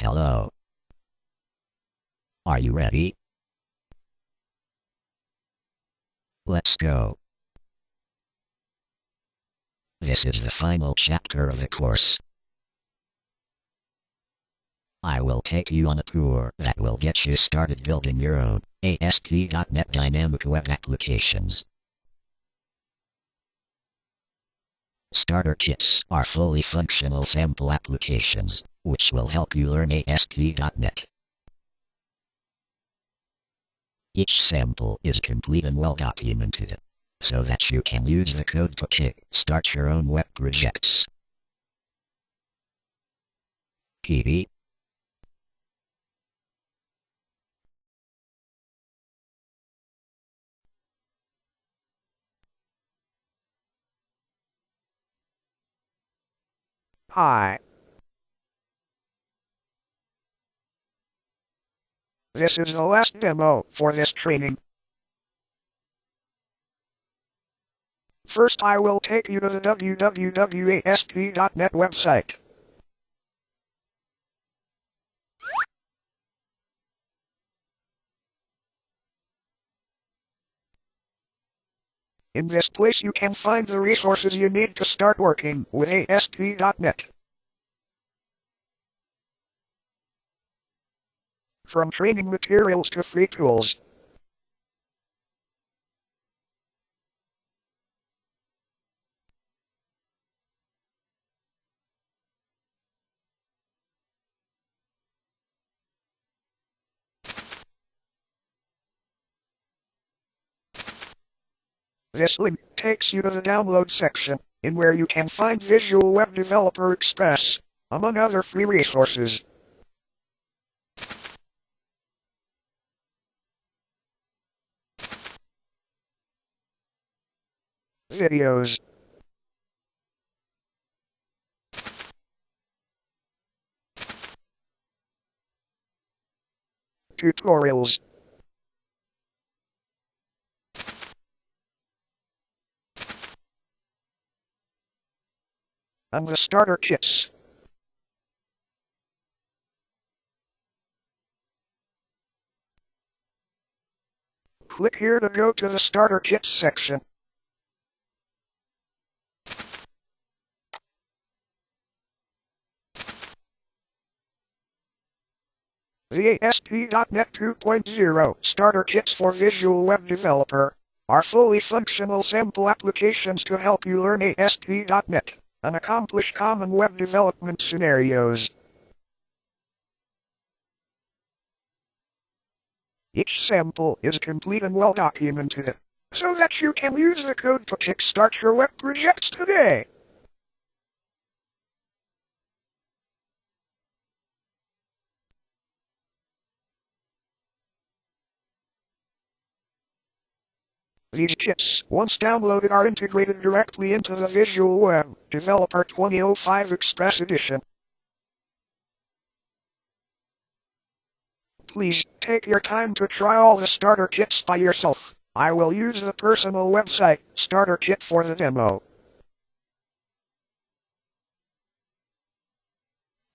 Hello. Are you ready? Let's go. This is the final chapter of the course. I will take you on a tour that will get you started building your own ASP.NET Dynamic Web Applications. Starter kits are fully functional sample applications, which will help you learn ASP.NET. Each sample is complete and well documented, so that you can use the code to kick-start your own web projects. PD. Hi. This is the last demo for this training. First, I will take you to the www.asp.net website. In this place you can find the resources you need to start working with ASP.NET. From training materials to free tools. This link takes you to the download section, in where you can find Visual Web Developer Express, among other free resources. Videos. Tutorials. And the starter kits. Click here to go to the starter kits section. The ASP.NET 2.0 Starter Kits for Visual Web Developer are fully functional sample applications to help you learn ASP.NET and accomplish common web development scenarios. Each sample is complete and well documented, so that you can use the code to kickstart your web projects today. These kits, once downloaded, are integrated directly into the Visual Web Developer 2005 Express Edition. Please take your time to try all the starter kits by yourself. I will use the personal website starter kit for the demo.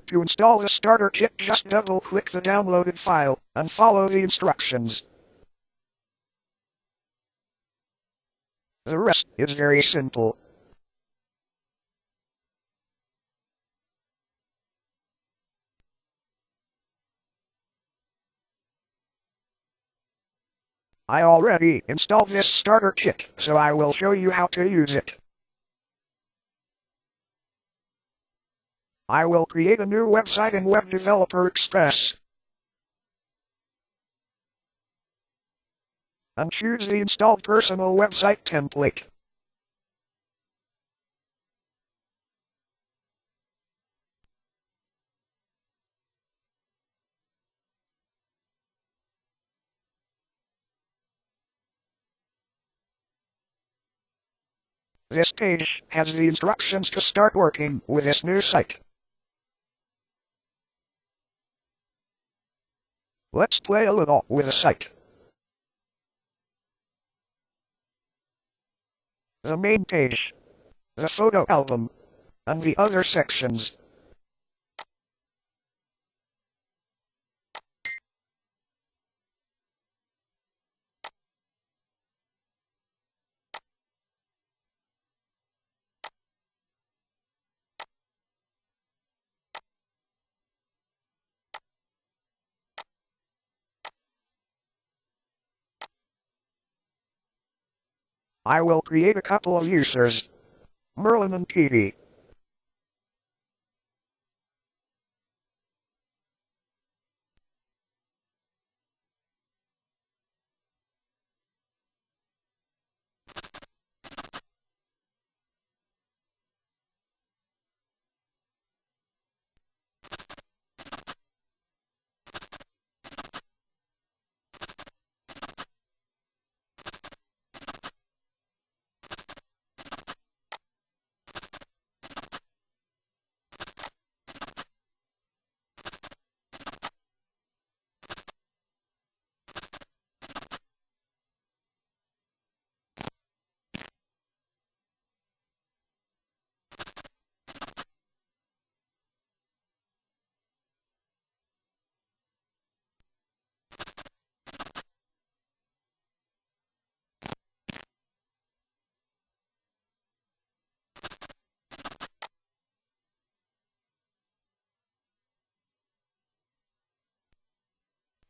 To install the starter kit, just double-click the downloaded file and follow the instructions. The rest is very simple. I already installed this starter kit, so I will show you how to use it. I will create a new website in Web Developer Express and choose the installed personal website template. This page has the instructions to start working with this new site. Let's play a little with the site. The main page, the photo album, and the other sections. I will create a couple of users, Merlin and Petey.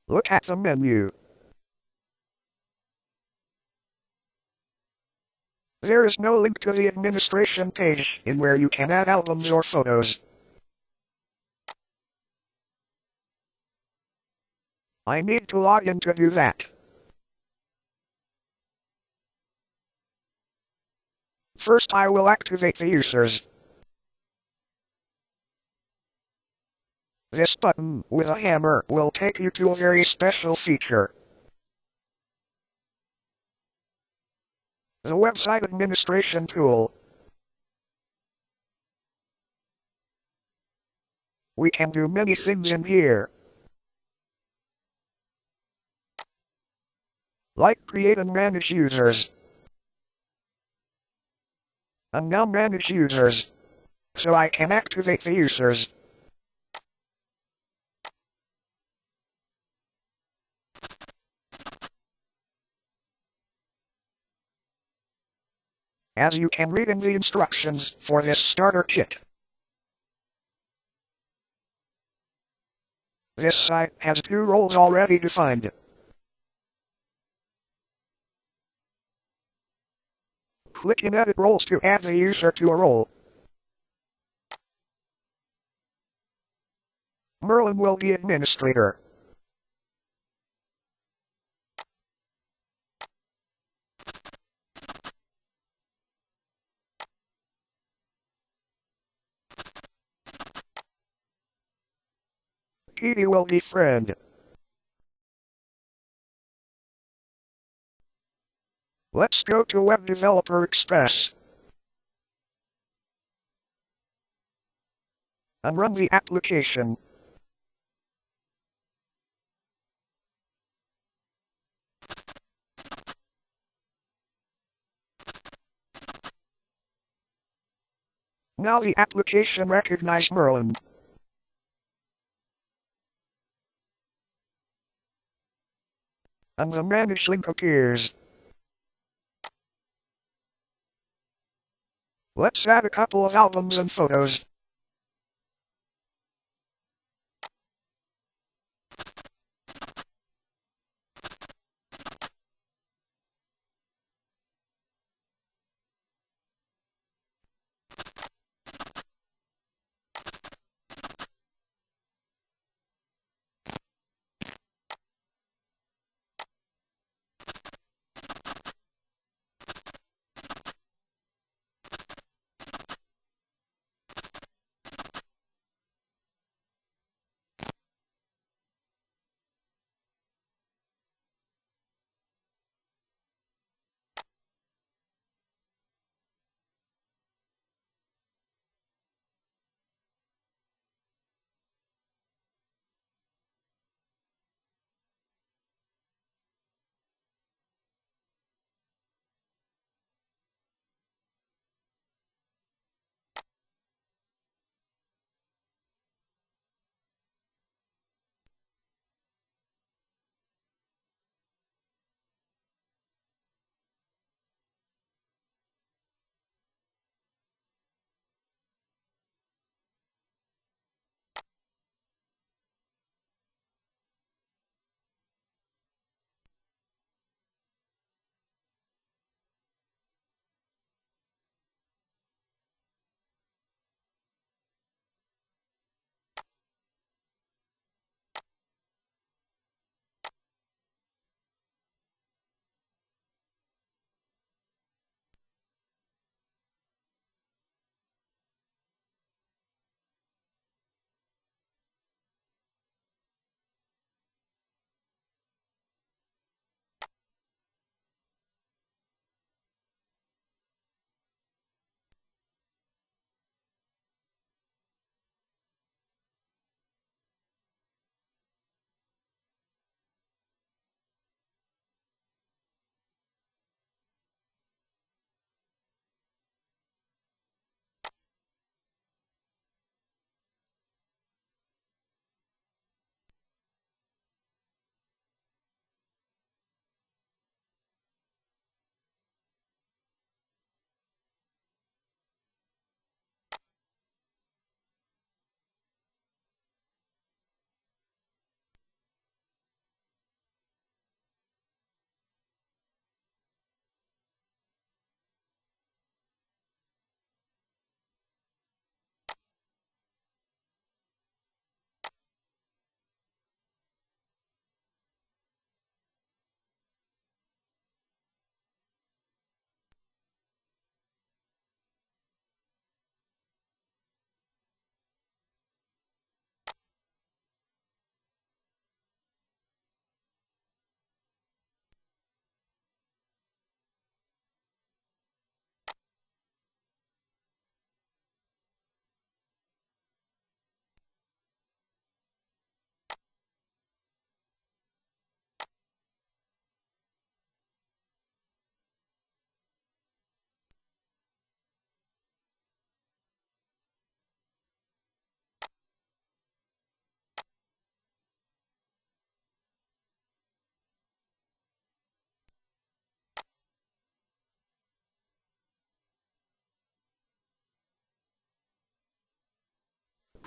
Look at the menu. There is no link to the administration page in where you can add albums or photos. I need to log in to do that. First, I will activate the users. This button with a hammer will take you to a very special feature. The website administration tool. We can do many things in here, like create and manage users. And now manage users, so I can activate the users. As you can read in the instructions for this starter kit, this site has 2 roles already defined. Click in Edit Roles to add the user to a role. Merlin will be administrator. Petey will be friend. Let's go to Web Developer Express and run the application. Now the application recognizes Merlin. And the Manage link appears. Let's add a couple of albums and photos.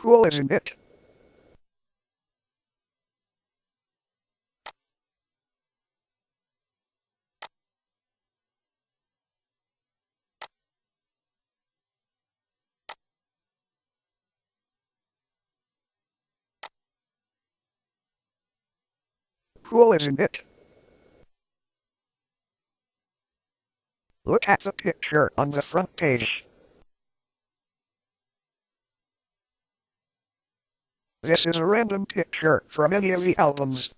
Cool, isn't it? Cool, isn't it? Look at the picture on the front page. This is a random picture from any of the albums.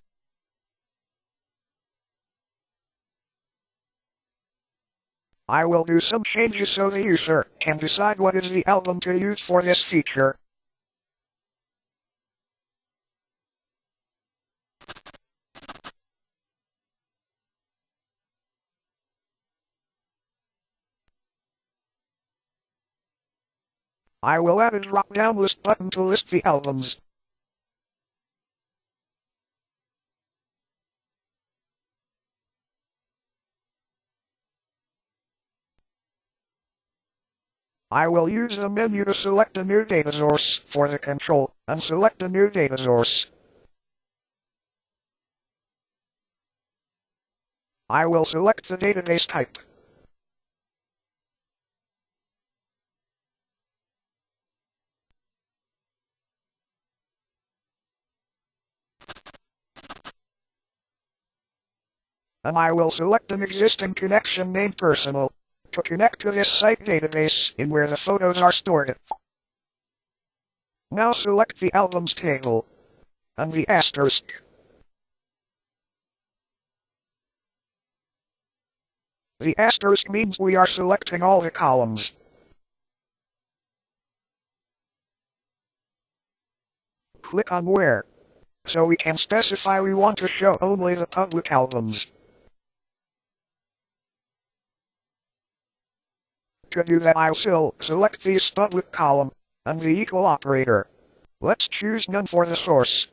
I will do some changes so the user can decide what is the album to use for this feature. I will add a drop-down list button to list the albums. I will use the menu to select a new data source for the control, and select a new data source. I will select the database type. And I will select an existing connection named Personal to connect to this site database in where the photos are stored. Now select the albums table and the asterisk. The asterisk means we are selecting all the columns. Click on Where, so we can specify we want to show only the public albums. To do that, I will select the public column and the equal operator. Let's choose none for the source,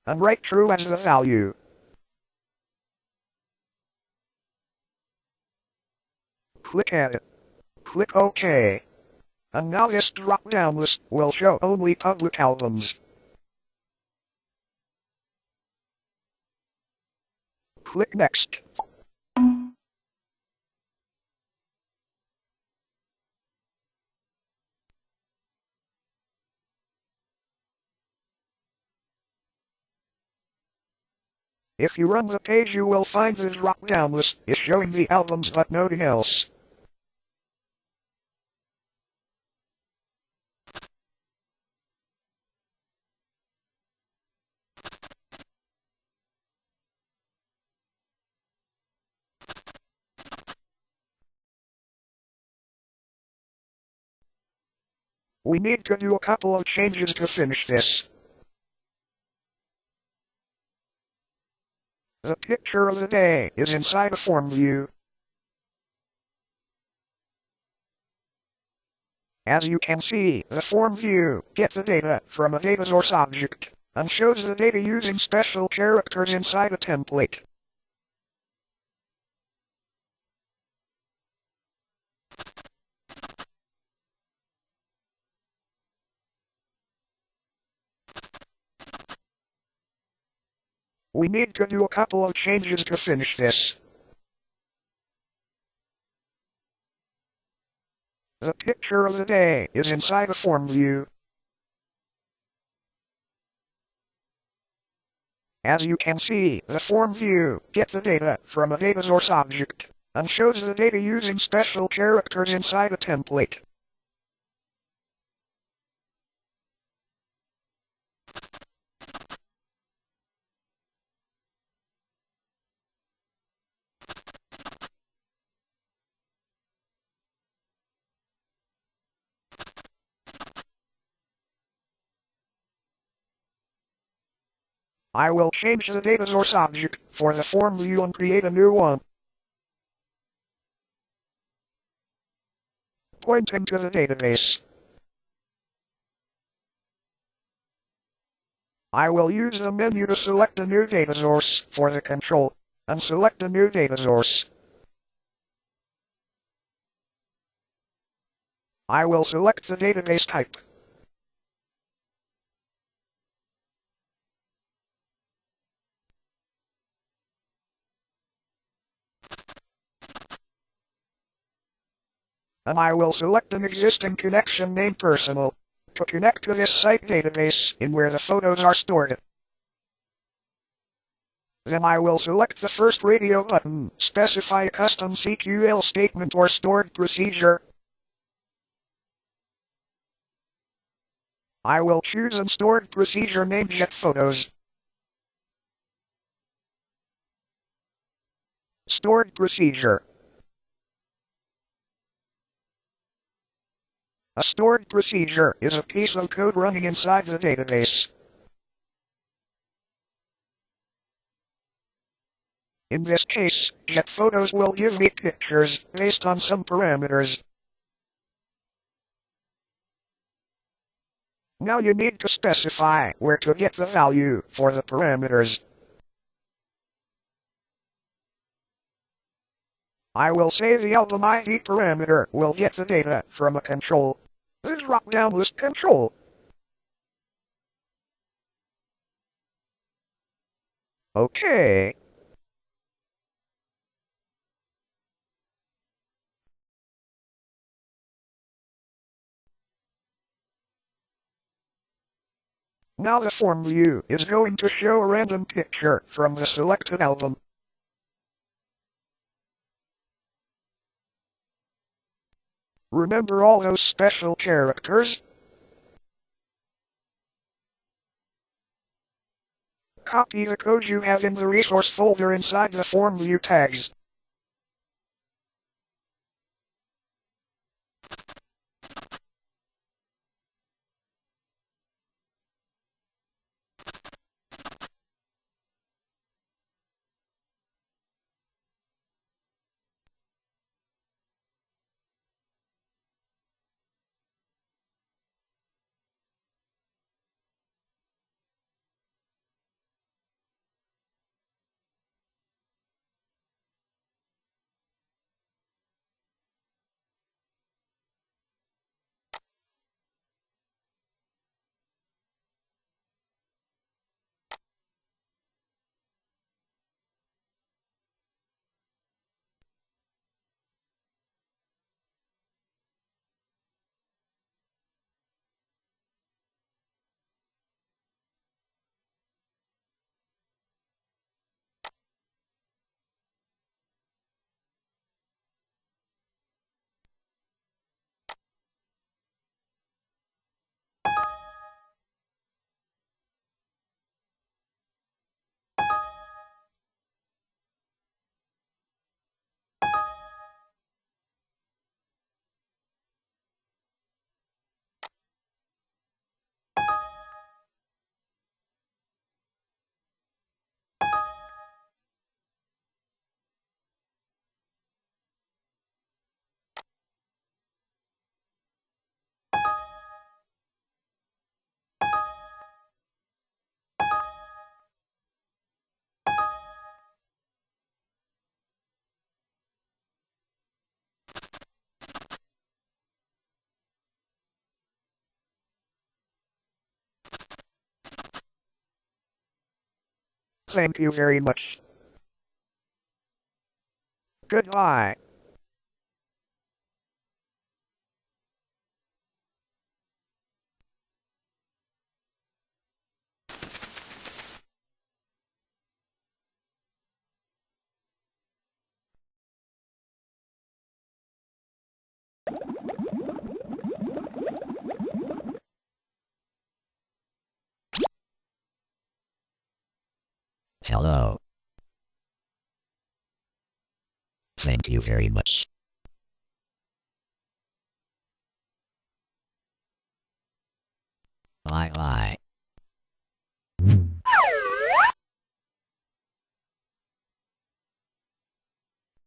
and write true as the value. Click Edit. Click OK. And now this drop-down list will show only public albums. Click Next. If you run the page, you will find the drop-down list is showing the albums but nothing else. We need to do a couple of changes to finish this. The picture of the day is inside a form view. As you can see, the form view gets the data from a data source object and shows the data using special characters inside a template. We need to do a couple of changes to finish this. The picture of the day is inside a form view. As you can see, the form view gets the data from a data source object and shows the data using special characters inside a template. I will change the data source object for the form view and create a new one, pointing to the database. I will use the menu to select a new data source for the control, and select a new data source. I will select the database type. and I will select an existing connection named Personal to connect to this site database in where the photos are stored. Then I will select the first radio button, specify a custom CQL statement or stored procedure. I will choose a stored procedure named getPhotos. Stored procedure. A stored procedure is a piece of code running inside the database. In this case, getPhotos will give me pictures based on some parameters. Now you need to specify where to get the value for the parameters. I will say the album ID parameter will get the data from a control. This drop-down list control. Okay. Now the form view is going to show a random picture from the selected album. Remember all those special characters? Copy the code you have in the resource folder inside the form view tags. Thank you very much. Goodbye. Hello. Thank you very much. Bye bye.